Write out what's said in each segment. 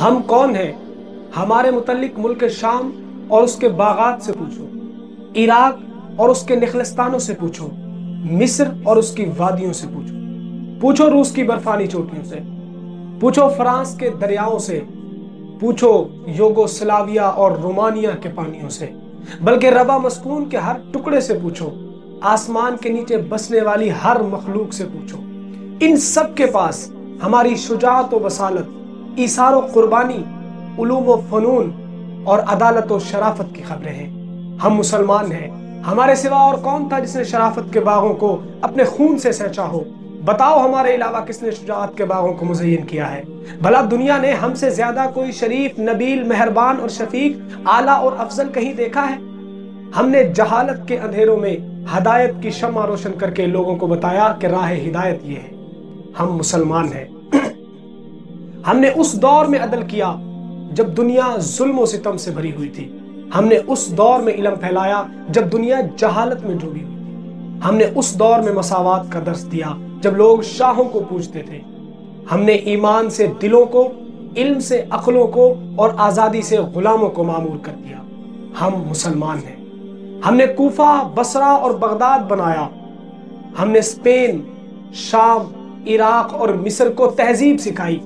ہم کون ہیں؟ ہمارے متعلق ملک شام اور اس کے باغات سے پوچھو، عراق اور اس کے نخلستانوں سے پوچھو، مصر اور اس کی وادیوں سے پوچھو، پوچھو روس کی برفانی چوٹیوں سے، پوچھو فرانس کے دریاؤں سے، پوچھو یوگوسلاویا اور رومانیہ کے پانیوں سے، بلکہ ربا مسکون کے ہر ٹکڑے سے پوچھو، آسمان کے نیچے بسنے والی ہر مخلوق سے پوچھو۔ ان سب کے پاس ہماری شجاعت و بصالت، ایثار و قربانی، علوم و فنون اور عدالت و شرافت کی خبریں ہیں۔ ہم مسلمان ہیں، ہمارے سوا اور کون تھا جس نے شرافت کے باغوں کو اپنے خون سے سینچا ہو؟ بتاؤ ہمارے علاوہ کس نے شجاعت کے باغوں کو مزین کیا ہے؟ بھلا دنیا نے ہم سے زیادہ کوئی شریف، نبیل، مہربان اور شفیق، اعلیٰ اور افضل کہیں دیکھا ہے؟ ہم نے جہالت کے اندھیروں میں ہدایت کی شمع روشن کر کے لوگوں کو بتایا کہ راہ ہدایت یہ ہے۔ ہم مسلمان ہیں۔ ہم نے اس دور میں عدل کیا جب دنیا ظلم و ستم سے بھری ہوئی تھی۔ ہم نے اس دور میں علم پھیلایا جب دنیا جہالت میں ڈوبی ہوئی تھی۔ ہم نے اس دور میں مساوات کا درس دیا جب لوگ شاہوں کو پوجتے تھے۔ ہم نے ایمان سے دلوں کو، علم سے عقلوں کو اور آزادی سے غلاموں کو معمور کر دیا۔ ہم مسلمان ہیں۔ ہم نے کوفہ، بصرہ اور بغداد بنایا۔ ہم نے اسپین، شام، عراق اور مصر کو تہذیب سکھائی۔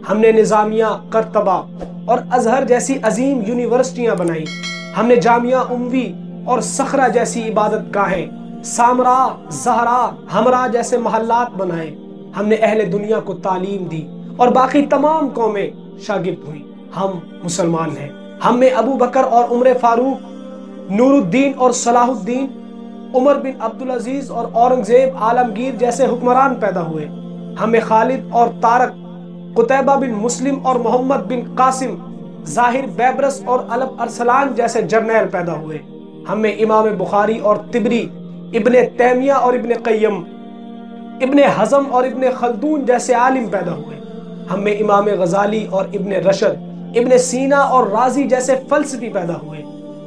ہم نے نظامیہ، قرطبہ اور ازہر جیسی عظیم یونیورسٹیاں بنائی۔ ہم نے جامعہ اموی اور صخرہ جیسی عبادت گاہیں، سامرا، زہرا، ہمرا جیسے محلات بنائے۔ ہم نے اہل دنیا کو تعلیم دی اور باقی تمام قومیں شاگرد ہوئیں۔ ہم مسلمان ہیں۔ ہم میں ابو بکر اور عمر فاروق، نور الدین اور صلاح الدین، عمر بن عبدالعزیز اور اورنگزیب عالمگیر جیسے حکمران پیدا ہوئے۔ ہمیں خالد اور طارق، قتیبہ بن مسلم اور محمد بن قاسم، ظاہر بیبرس اور علب ارسلان جیسے جرنیل پیدا ہوئے۔ ہمیں امام بخاری اور طبری، ابن تیمیہ اور ابن قیم، ابن حزم اور ابن خلدون جیسے عالم پیدا ہوئے۔ ہمیں امام غزالی اور ابن رشد، ابن سینا اور رازی جیسے فلسفی پیدا ہوئے۔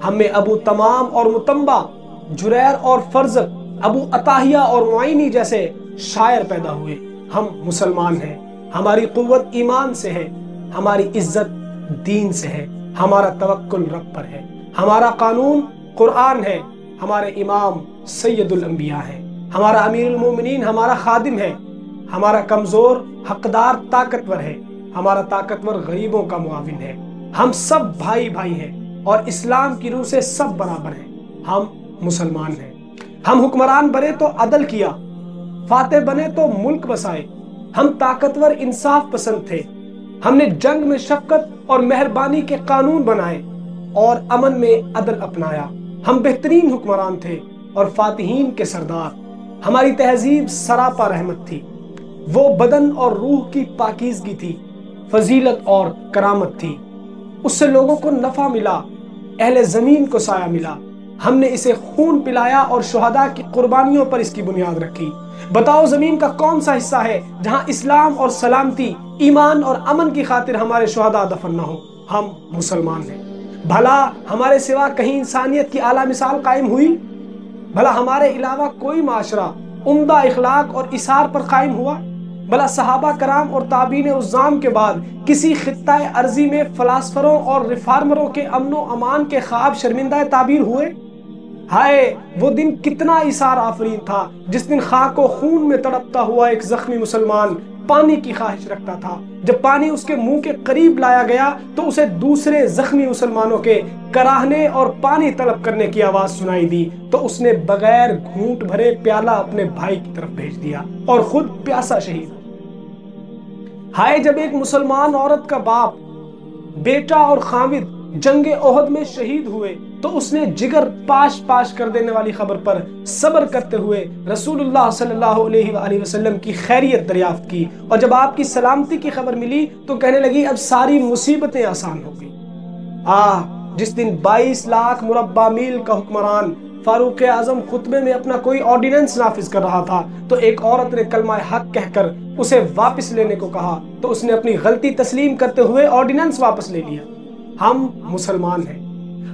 ہمیں ابو تمام اور متنبہ، جریر اور فرزق، ابو عطاہیہ اور معینی جیسے شاعر پیدا ہوئے۔ ہم مسلمان ہیں۔ ہماری قوت ایمان سے ہے، ہماری عزت دین سے ہے، ہمارا توکل رب پر ہے، ہمارا قانون قرآن ہے، ہمارے امام سید الانبیاء ہے، ہمارا امیر المومنین ہمارا خادم ہے، ہمارا کمزور حقدار طاقتور ہے، ہمارا طاقتور غریبوں کا معاون ہے۔ ہم سب بھائی بھائی ہیں اور اسلام کی روح سے سب برابر ہیں۔ ہم مسلمان ہیں۔ ہم حکمران بنے تو عدل کیا، فاتح بنے تو ملک بسائے۔ ہم طاقتور انصاف پسند تھے۔ ہم نے جنگ میں شفقت اور مہربانی کے قانون بنائے اور امن میں عدل اپنایا۔ ہم بہترین حکمران تھے اور فاتحین کے سردار۔ ہماری تہذیب سراپا رحمت تھی، وہ بدن اور روح کی پاکیزگی تھی، فضیلت اور کرامت تھی۔ اس سے لوگوں کو نفع ملا، اہل زمین کو سایہ ملا۔ ہم نے اسے خون پلایا اور شہداء کی قربانیوں پر اس کی بنیاد رکھی۔ بتاؤ زمین کا کون سا حصہ ہے جہاں اسلام اور سلامتی، ایمان اور امن کی خاطر ہمارے شہداء دفن نہ ہو؟ ہم مسلمان ہیں۔ بھلا ہمارے سوا کہیں انسانیت کی اعلیٰ مثال قائم ہوئی؟ بھلا ہمارے علاوہ کوئی معاشرہ عمدہ اخلاق اور ایثار پر قائم ہوا؟ بھلا صحابہ کرام اور تابعین عظام کے بعد کسی خطہ ارضی میں فلاسفروں اور ریفارمروں کے امن و امان کے خواب شرمندہ تعبیر ہوئے؟ ہائے وہ دن کتنا ایثار آفرین تھا جس دن خاک و خون میں تڑپتا ہوا ایک زخمی مسلمان پانی کی خواہش رکھتا تھا۔ جب پانی اس کے منہ کے قریب لایا گیا تو اسے دوسرے زخمی مسلمانوں کے کراہنے اور پانی طلب کرنے کی آواز سنائی دی تو اس نے بغیر گھونٹ بھرے پیالہ اپنے بھائی کی طرف بھیج دیا اور خود پیاسا شہید ہوا۔ ہائے جب ایک مسلمان عورت کا باپ، بیٹا اور خامد جنگ احد میں شہید ہوئے تو اس نے جگر پاش پاش کر دینے والی خبر پر صبر کرتے ہوئے رسول اللہ صلی اللہ علیہ وآلہ وسلم کی خیریت دریافت کی، اور جب آپ کی سلامتی کی خبر ملی تو کہنے لگی اب ساری مصیبتیں آسان ہو گئی۔ جس دن 22 لاکھ مربع میل کا حکمران فاروق اعظم خطبے میں اپنا کوئی آرڈیننس نافذ کر رہا تھا تو ایک عورت نے کلمہ حق کہہ کر اسے واپس لینے کو کہا تو اس نے اپنی غلطی تسلیم کرتے ہوئے آرڈیننس واپس لے لیا۔ ہم مسلمان ہیں۔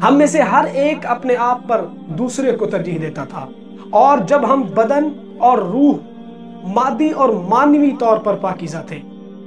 ہم میں سے ہر ایک اپنے آپ پر دوسرے کو ترجیح دیتا تھا، اور جب ہم بدن اور روح، مادی اور معنوی طور پر پاکیزہ تھے،